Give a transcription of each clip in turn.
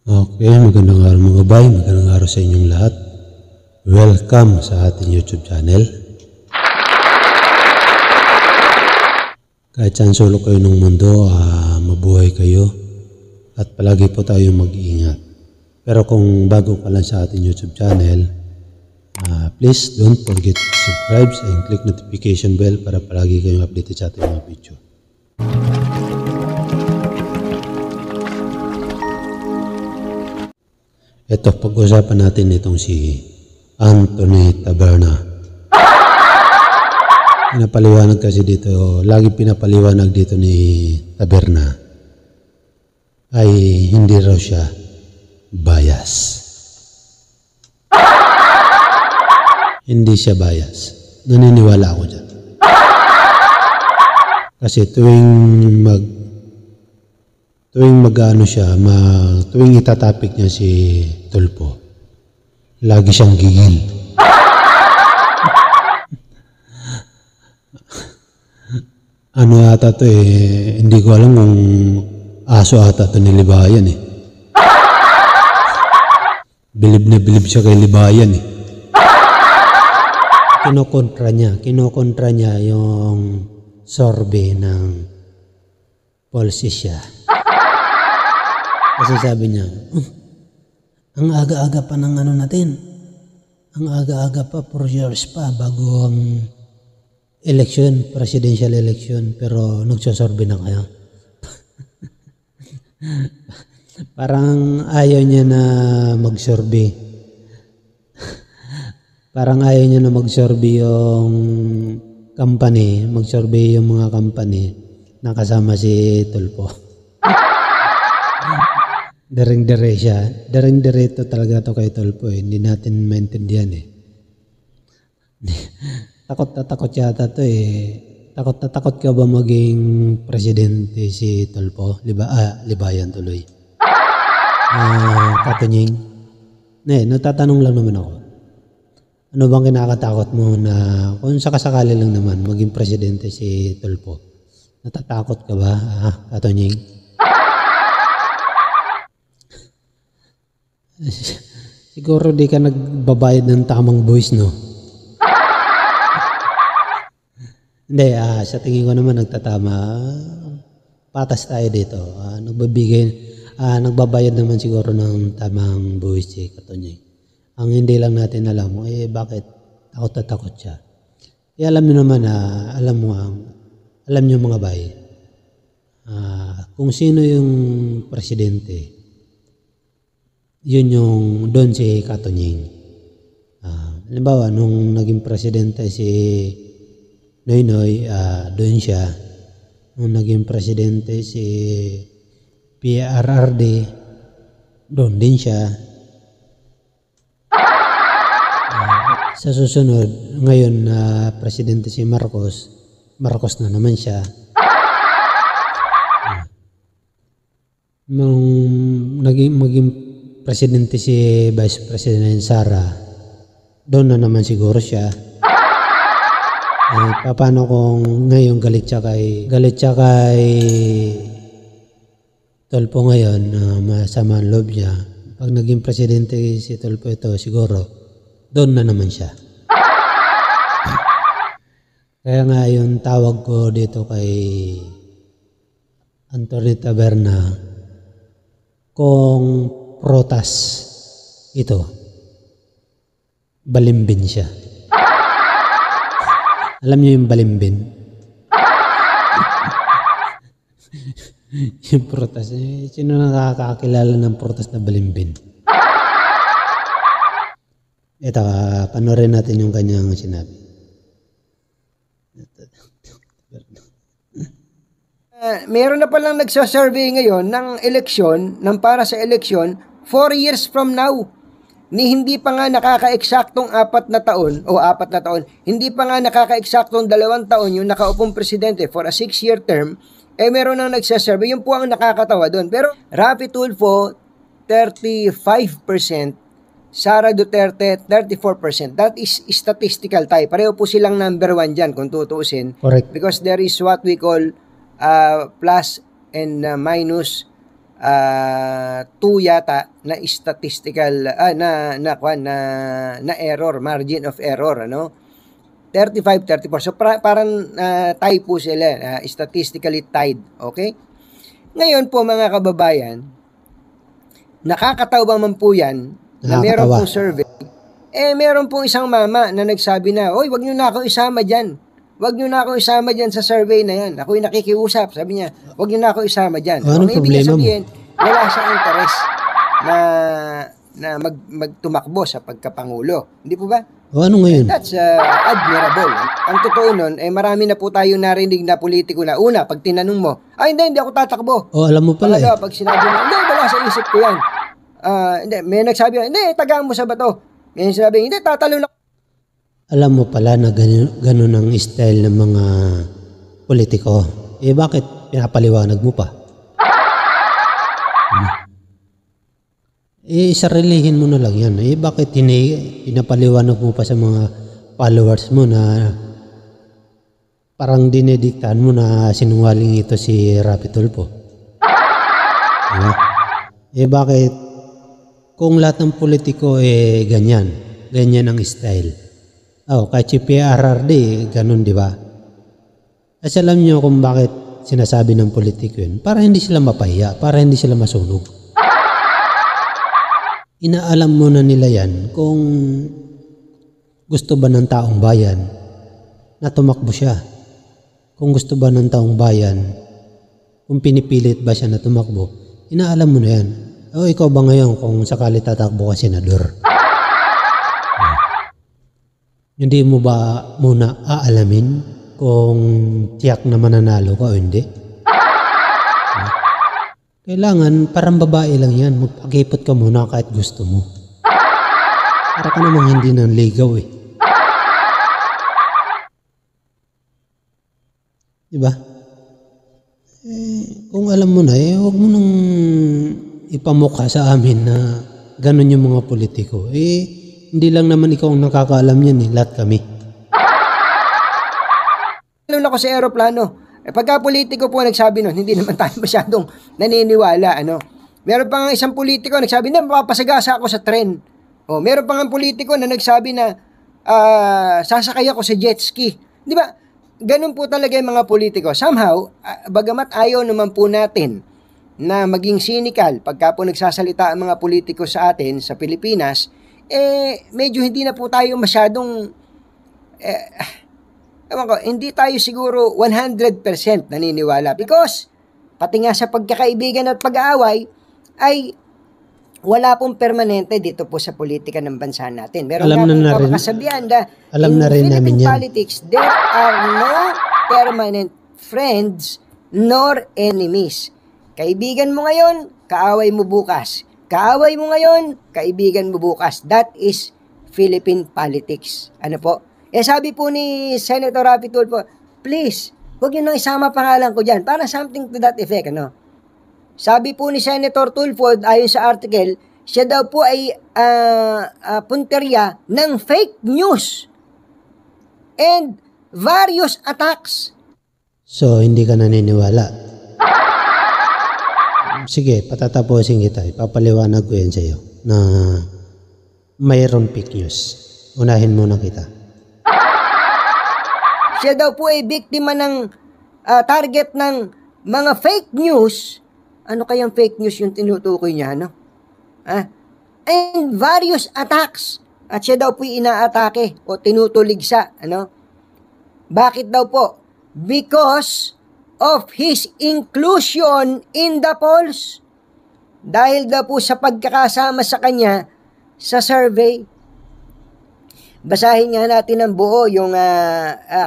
Okay, magandang araw mga bay, magandang araw sa inyong lahat. Welcome sa ating YouTube channel. Kahit saan sulok kayo ng mundo, mabuhay kayo at palagi po tayo mag-iingat. Pero kung bago ka lang sa ating YouTube channel, please don't forget to subscribe and click notification bell para palagi kayong updated sa ating mga video. Ito, pag-usapan natin itong si Anthony Taberna. Pinapaliwanag kasi dito, lagi pinapaliwanag dito ni Taberna ay hindi raw siya bias. Hindi siya bias. Naniniwala ako dyan. Kasi tuwing itatapik niya si Tulfo, lagi siyang gigil. Ano ata to hindi ko alam kung aso ata to ni Libayan Bilib na bilib siya kay Libayan Kinokontra niya yung sorbe ng Polsisya. Kasi sabi niya, ang aga-aga pa ng ano natin. Ang aga-aga pa, 4 years pa bago ang election, presidential election, pero nagsasorbe na kayo. Parang ayaw niya na magsorbe. Parang ayaw niya na magsorbe yung company, magsorbe yung mga company na kasama si Tulfo. Daring-dare siya. Daring-dare ito talaga to kay Tulfo Hindi natin maintindihan Takot na takot yata to Takot na takot ka ba maging presidente si Tulfo? Libayan tuloy. Katunying. Natatanong lang naman ako. Ano bang kinakatakot mo na kung sakasakali lang naman maging presidente si Tulfo? Natatakot ka ba? Katunying. Siguro di ka nagbabayad ng tamang buwis, no? Hindi, sa tingin ko naman nagtatama. Patas tayo dito. Nagbabayad naman siguro ng tamang buwis si Katunying. Ang hindi lang natin alam, bakit takot na takot siya? Alam niyo naman alam niyo mga bay, kung sino yung presidente, yun yung doon si Katunying. Halimbawa, nung naging presidente si Noynoy, doon siya. Nung naging presidente si PRRD, doon din siya. Sa susunod, ngayon na presidente si Marcos na naman siya. Nung maging presidente si Vice President Sara, doon na naman siguro siya. Paano kung ngayon galit siya kay Tulfo ngayon, masama ang loob niya. Pag naging presidente si Tulfo ito, siguro doon na naman siya. Kaya nga yung tawag ko dito kay Anthony Taberna, kung protas ito, balimbin siya. Alam niyo yung balimbin? Yung protas. Sino nakakakilala ng protas na balimbin? Ito, panoorin natin yung kanyang sinabi. Meron na palang nagsasurvey ngayon ng eleksyon, para sa eleksyon, 4 years from now. Hindi pa nga nakaka-eksaktong 4 na taon, hindi pa nga nakaka-eksaktong 2 taon yung nakaupong presidente for a 6-year term, meron nang nagsasurvey. Yun po ang nakakatawa doon. Pero Raffy Tulfo, 35%, Sara Duterte, 34%. That is statistical tayo. Pareho po silang number 1 dyan kung tutuusin. Correct. Because there is what we call plus and minus 2 yata na statistical na error, margin of error, ano? 35, 34. So parang tie po sila, statistically tied, okay? Ngayon po mga kababayan, nakakatawa man po yan na meron Nakakatawa. pong survey. Meron pong isang mama na nagsabi na, "Oy, wag niyo na ako isama diyan. Wag niyo na ako isama diyan sa survey na yan. Ako'y nakikiusap." Sabi niya, "Wag niyo na ako isama diyan." O, anong Ang ibig problema mo? sabihin, wala siyang interes na magtumakbo sa pagkapangulo. Hindi po ba? O ano ngayon? That's admirable. Ang totoo nun, marami na po tayo narinig na politiko na una, pag tinanong mo, hindi ako tatakbo. O alam mo pala eh. Pangalawa, pag sinabi mo, hindi, wala sa isip ko yan. Hindi, may nagsabi, hindi, tagaan mo sa bato. May sinabi, hindi, tatalo na. Alam mo pala na ganun ang style ng mga politiko. Bakit pinapaliwanag mo pa? Sarilihin mo na lang yan. Bakit pinapaliwanag mo pa sa mga followers mo na parang dinediktahan mo na sinungaling ito si Rapi Tulfo? Bakit kung lahat ng politiko ganyan ang style? Kahit si PRRD, ganun, di ba? Kasi alam nyo kung bakit sinasabi ng politiko yun? Para hindi sila mapahiya, para hindi sila masunog. Inaalam mo na nila yan kung gusto ba ng taong bayan na tumakbo siya. Kung gusto ba ng taong bayan, kung pinipilit ba siya na tumakbo, inaalam mo na yan. Ikaw ba ngayon kung sakali tatakbo ka senador? Hindi mo ba muna aalamin kung tiyak na mananalo ka o hindi? Kailangan, parang babae lang yan. Magpakipot ka muna kahit gusto mo. Para ka namang hindi nanligaw eh. Diba? Kung alam mo na huwag mo nang ipamukha sa amin na ganun yung mga politiko. Hindi lang naman ikaw ang nakakaalam yan lahat kami. Lalo na ko sa aeroplano. Pagka politiko po nagsabi nun, hindi naman tayo masyadong naniniwala, ano. Meron pa nga isang politiko nagsabi na mapapasagasa ako sa tren. Meron pa nga politiko na nagsabi na sasakay ako sa jet ski. Di ba? Ganun po talaga yung mga politiko. Somehow, bagamat ayaw naman po natin na maging cynical pagka po nagsasalita ang mga politiko sa atin sa Pilipinas, medyo hindi na po tayo masyadong hindi tayo siguro 100% naniniwala because pati nga sa pagkakaibigan at pag-aaway ay wala pong permanente dito po sa politika ng bansa natin. Meron Alam na rin kasabihan na alam na rin namin Philippine yan. politics, there are no permanent friends nor enemies. Kaibigan mo ngayon, kaaway mo bukas. Kaaway mo ngayon, kaibigan mo bukas. That is Philippine politics. Ano po? Sabi po ni Senator Rapi Tulfo, please, huwag niyo nang isama pangalan ko dyan. Para something to that effect, ano? Sabi po ni Senator Tulfo, ayon sa article, siya daw po ay punterya ng fake news and various attacks. So, hindi ka naniniwala. Sige, patatapusin kita. Ipapaliwanag ko yan sa iyo na mayroon fake news. Unahin muna kita. Siya daw po ay biktima ng target ng mga fake news. Ano kayang fake news yung tinutukoy niya, no? And various attacks. At siya daw po ay inaatake o tinutuligsa, ano? Bakit daw po? Because of his inclusion in the polls. Dahil daw po sa pagkakasama sa kanya sa survey. Basahin nga natin ang buo yung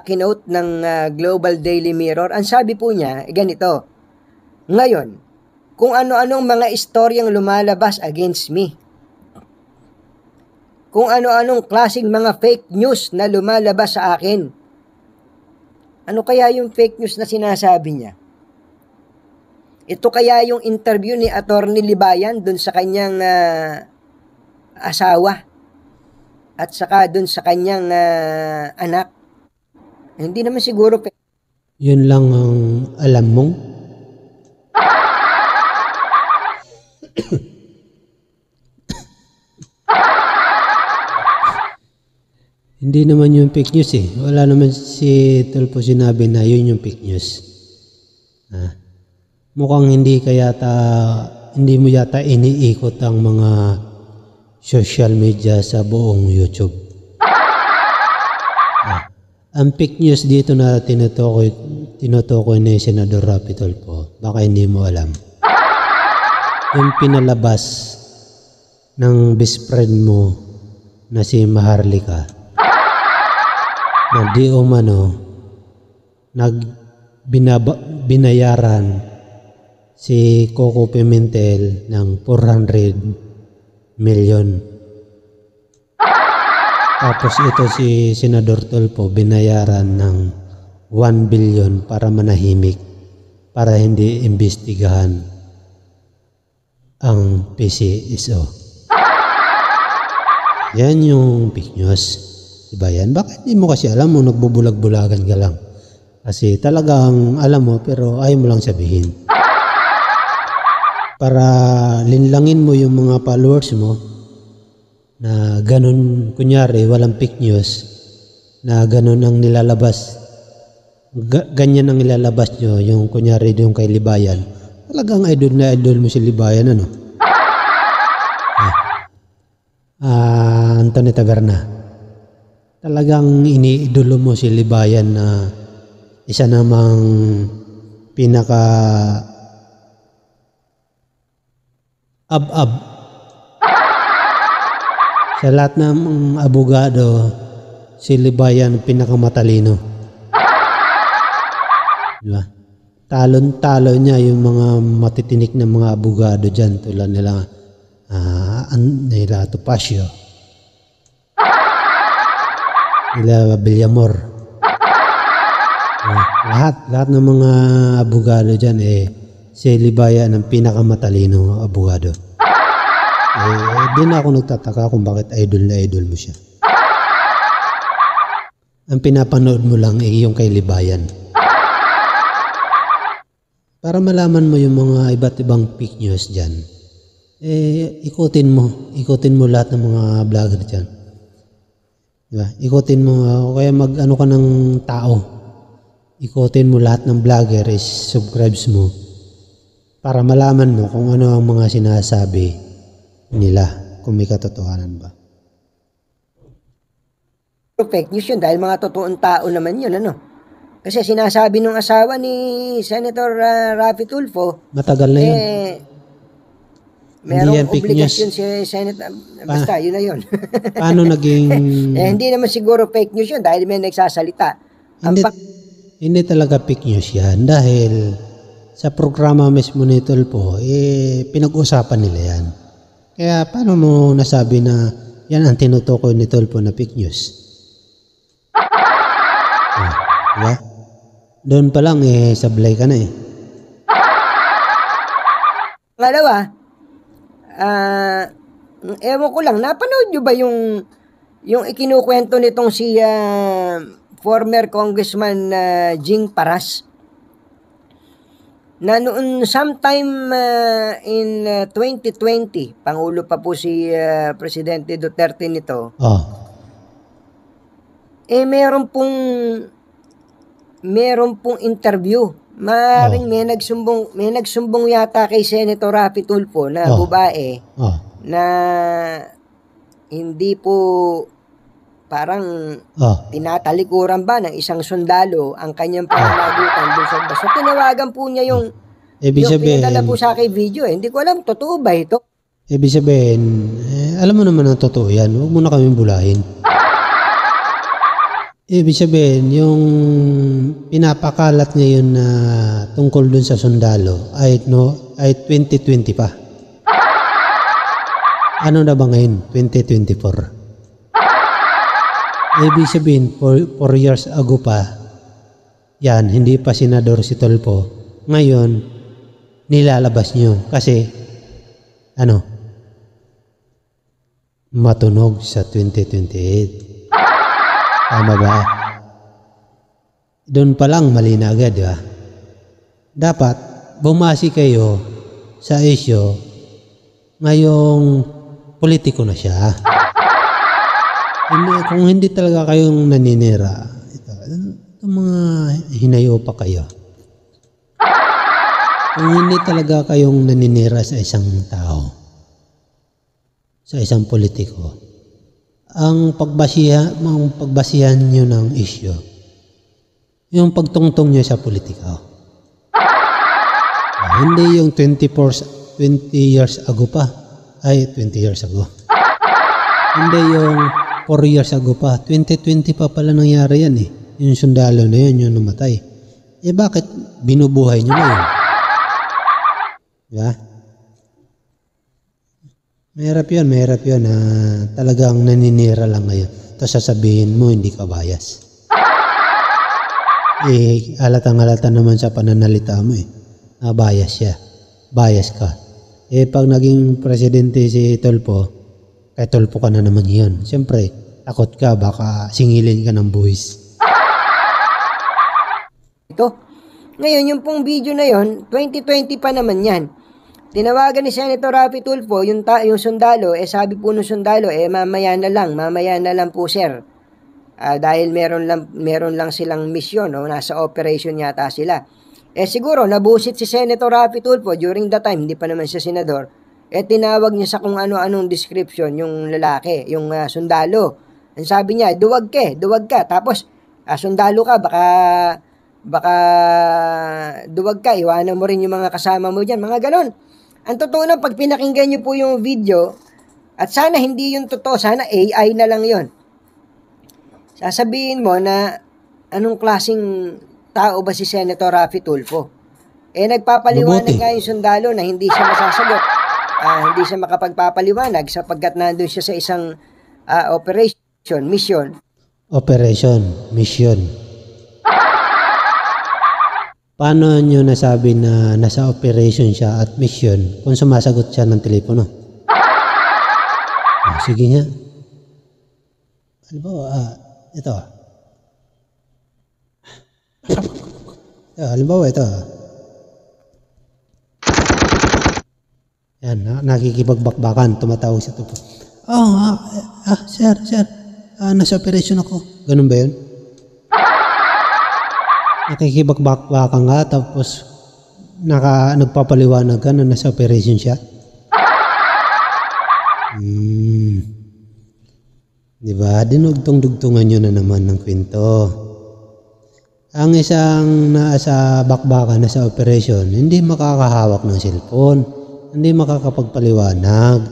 kinote ng Global Daily Mirror. Ang sabi po niya, ganito, ngayon, kung ano-anong mga istoryang lumalabas against me, kung ano-anong klaseng mga fake news na lumalabas sa akin, ano kaya yung fake news na sinasabi niya? Ito kaya yung interview ni Atty. Libayan dun sa kanyang asawa at saka dun sa kanyang anak. Hindi naman siguro. Yun lang ang alam mong? Hindi naman yung fake news eh. Wala naman si Tulfo sinabi na yun yung fake news. Mukhang hindi mo yata iniikot ang mga social media sa buong YouTube. Ang fake news dito na tinutukoy ni Senador Rapi Tulfo, baka hindi mo alam. Yung pinalabas ng best friend mo na si Maharlika na di umano binayaran si Coco Pimentel ng 400 million. Tapos ito si Senador Tulfo binayaran ng 1 billion para manahimik, para hindi imbestigahan ang PCSO. Yan yung fake news. Diba yan? Bakit hindi mo kasi alam mo, nagbubulag-bulagan ka lang? Kasi talagang alam mo pero ayaw mo lang sabihin. Para linlangin mo yung mga followers mo na ganun, kunyari walang fake news, na ganun ang nilalabas. Ganyan ang nilalabas nyo, yung kunyari yung kay Libayan. Talagang idol na idol mo si Libayan, ano? Anthony Taberna. Talagang iniidolo mo si Libayan na isa namang pinaka ab-ab sa lahat ng abogado. Si Libayan pinakamatalino, diba? Talon-talo niya yung mga matitinik na mga abogado dyan tulad nila Topacio, nila Villamor, lahat ng mga abogado dyan si Libayan ang pinakamatalino abogado. Di na ako nagtataka kung bakit idol na idol mo siya. Ang pinapanood mo lang yung kay Libayan. Para malaman mo yung mga iba't ibang fake news dyan, ikutin mo lahat ng mga vlogger dyan. Diba? Ikutin mo, kaya mag-ano ka ng tao. Ikutin mo lahat ng vlogger, subscribes mo para malaman mo kung ano ang mga sinasabi nila, kung may katotohanan ba. Fake news yun dahil mga totoong tao naman yun, ano? Kasi sinasabi nung asawa ni Senator Rapi Tulfo, matagal na yun. Merong obligasyon si Senator. Basta, yun na yun. Paano naging... hindi naman siguro fake news yun dahil may nagsasalita. Hindi talaga fake news yan dahil sa programa mismo ni Tulfo, pinag-usapan nila yan. Kaya paano mo nasabi na yan ang tinutukoy ni Tulfo na fake news? Diba? Doon pa lang sablay ka na Ngalawa, ewan ko lang, napanood nyo ba yung ikinukwento nitong si former Congressman Jing Paras? Na noon sometime in 2020, Pangulo pa po si Presidente Duterte nito. Meron pong interview. Maring may nagsumbong yata kay Senator Rapi Tulfo na babae na hindi po parang tinatalikuran ba ng isang sundalo ang kanyang pananagutan doon sa bus. So, tinawagan po niya yung pinadala po sa akin video. Hindi ko alam, totoo ba ito? Ibig sabihin, alam mo naman ang totoo yan. Huwag mo na kaming bulahin. Ibig sabihin, yung pinapakalat ngayon na tungkol dun sa sundalo ay 2020 pa. Ano na ba ngayon? 2024. Ibig sabihin, 4 years ago pa, yan, hindi pa senador si Tulfo. Ngayon, nilalabas nyo. Kasi, matunog sa 2028. Tama ba? Doon pa lang mali na agad, diba? Dapat bumasi kayo sa isyo ngayong politiko na siya. Kung hindi talaga kayong naninira, ito mga hinayo pa kayo. Kung hindi talaga kayong naninira sa isang tao, sa isang politiko, ang pagbasihan nyo ng issue, yung pagtungtong nyo sa politiko. Hindi yung 20 years ago pa. Ay, 20 years ago. Hindi yung 4 years ago pa. 2020 pa pala nangyari yan eh. Yung sundalo na yun, yung namatay. Bakit binubuhay nyo na yun? Diba? Mahirap yun na talagang naninira lang ngayon. Tapos sasabihin mo, hindi ka bias. Halatang-halata naman sa pananalita mo eh. Bias siya. Bias ka. Pag naging presidente si Tulfo, kay Tulfo ka na naman yun. Siyempre, takot ka, baka singilin ka ng buwis. Ito. Ngayon, yung pong video na yon 2020 pa naman yan. Tinawagan ni Senator Raffy Tulfo, yung sundalo, sabi po ng sundalo, mamaya na lang po sir. Dahil meron lang silang misyon, no? Nasa operation yata sila. Siguro, nabusit si Senator Raffy Tulfo during the time, hindi pa naman siya senador. Tinawag niya sa kung ano-anong description yung lalaki, yung sundalo. Ang sabi niya, duwag ka. Tapos, sundalo ka, baka duwag ka, iwanan mo rin yung mga kasama mo dyan, mga ganon. Ang totoo na, pag pinakinggan niyo po yung video, at sana hindi yung totoo, sana AI na lang yon. Sasabihin mo na, anong klaseng tao ba si Senator Raffy Tulfo? Nagpapaliwanag nga yung sundalo na hindi siya masasagot. Hindi siya makapagpapaliwanag sapagkat nandun siya sa isang mission. Paano nyo nasabi na nasa operation siya at mission kung sumasagot siya ng telepono? Sige nga. Ito. Halimbawa ito. Yan, nakikipagbakbakan, tumatawag sa tupo. Sir, nasa operation ako. Ganun ba yun? Nakikipagbakbakan ka, tapos nagpapaliwanag ka na nasa operation siya. Diba? Dinugtong-dugtungan nyo na naman ng kwento. Ang isang nasa bakbakan na sa operation, hindi makakahawak ng cellphone, hindi makakapagpaliwanag.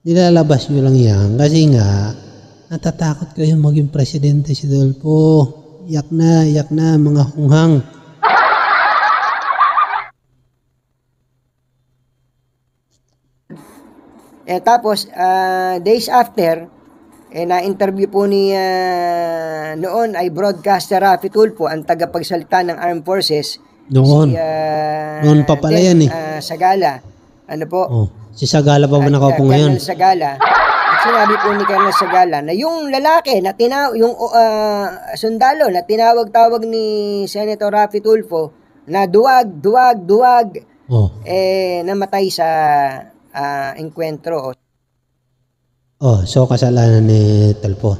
Nilalabas nyo lang yan kasi nga natatakot kayo maging presidente si Tulfo. Iyak na mga hunghang. Tapos, days after, na-interview po ni noon ay broadcaster Raffy Tulfo, ang tagapagsalita ng Armed Forces. Noon pa pala yan eh. Sagala. Ano po? Si Sagala pa ba nakaupo ngayon? Colonel Sagala. At sinabi po ni Colonel Sagala na yung lalaki na yung sundalo na tinawag-tawag ni Senator Raffy Tulfo na duwag, namatay sa enkwentro. So kasalanan ni Tulfo.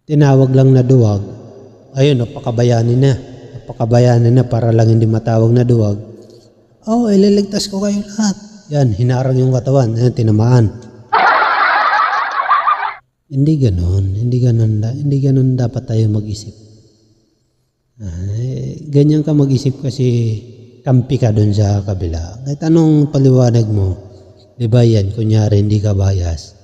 Tinawag lang na duwag. Ayun, napakabayani na para lang hindi matawag na duwag. Ililigtas ko kayo lahat. Yan, hinarang yung katawan. Yan, tinamaan. Hindi ganon dapat tayo mag-isip. Ganyan ka mag-isip kasi kampi ka dun sa kabila. Kahit anong paliwanag mo, di ba yan, kunyari hindi ka bias.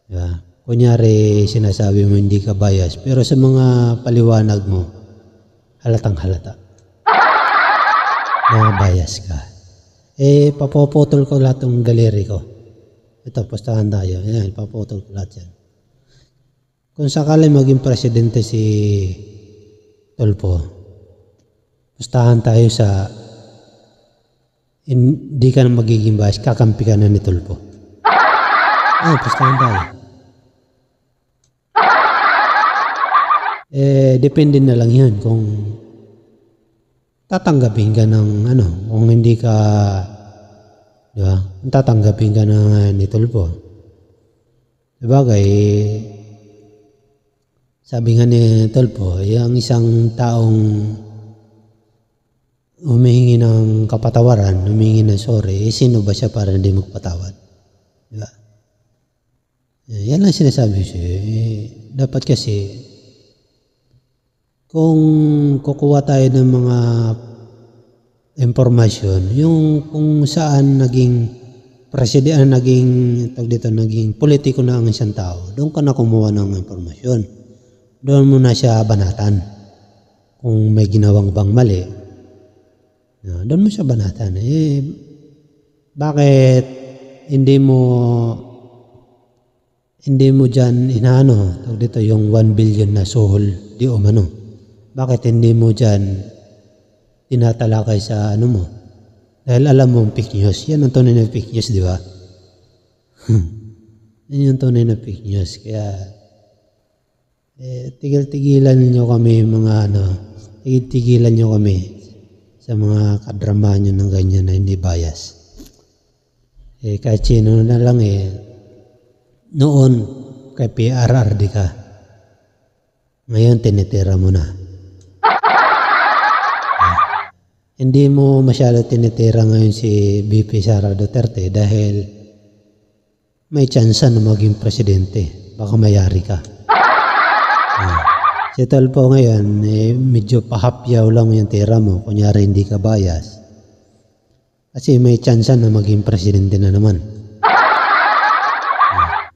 Diba? Kunyari sinasabi mo hindi ka bias, pero sa mga paliwanag mo, halatang halata na bias ka. Papuputol ko lahat ng galeri ko. Ito, pustahan tayo. Yan, papuputol ko lahat yan. Kung sakali maging presidente si Tulfo, pustahan tayo sa hindi ka na magiging bias, kakampi ka na ni Tulfo. Pustahan tayo. Depende na lang yun kung tatanggapin ka ng ano, kung hindi ka, di ba? Tatanggapin ka ng ni Tulfo. Sabagay, sabi nga ni Tulfo, ang isang taong humihingi ng kapatawaran, humihingi ng sorry, sino ba siya para hindi magpatawad? Di ba? Yan lang sinasabi siya. Dapat kasi, kung kukuha tayo ng mga impormasyon, yung kung saan naging naging politiko na ang isang tao, doon ka na kumuha ng impormasyon. Doon mo na siya banatan. Kung may ginawang bang mali, doon mo siya banatan. Bakit hindi mo dyan inaano, dito yung 1 billion na suhol di umano? Bakit hindi mo dyan tinatalakay sa ano mo? Dahil alam mo fake news. Yan ang tunay na fake news, di ba? Yan yung tunay na fake news. Kaya tigil-tigilan nyo kami tigil-tigilan nyo kami sa mga kadramahan nyo ng ganyan na hindi bias. Kahit sino na lang noon kay PRRD ka. Ngayon tinitira mo na. Hindi mo masyado tinitira ngayon si VP Sara Duterte dahil may tsansa na maging presidente. Baka mayari ka. Si Tulfo ngayon, medyo pahapyaw lang yung tira mo. Kunyari hindi ka bias. Kasi may tsansa na maging presidente na naman.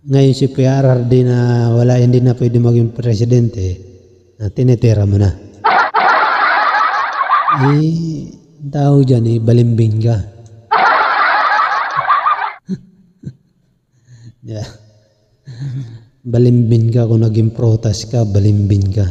Ngayon si PRRD na hindi na pwede maging presidente, tinitira mo na. Tawag dyan, balimbing ka. Yeah. Balimbing ka, kung naging protas ka, balimbing ka.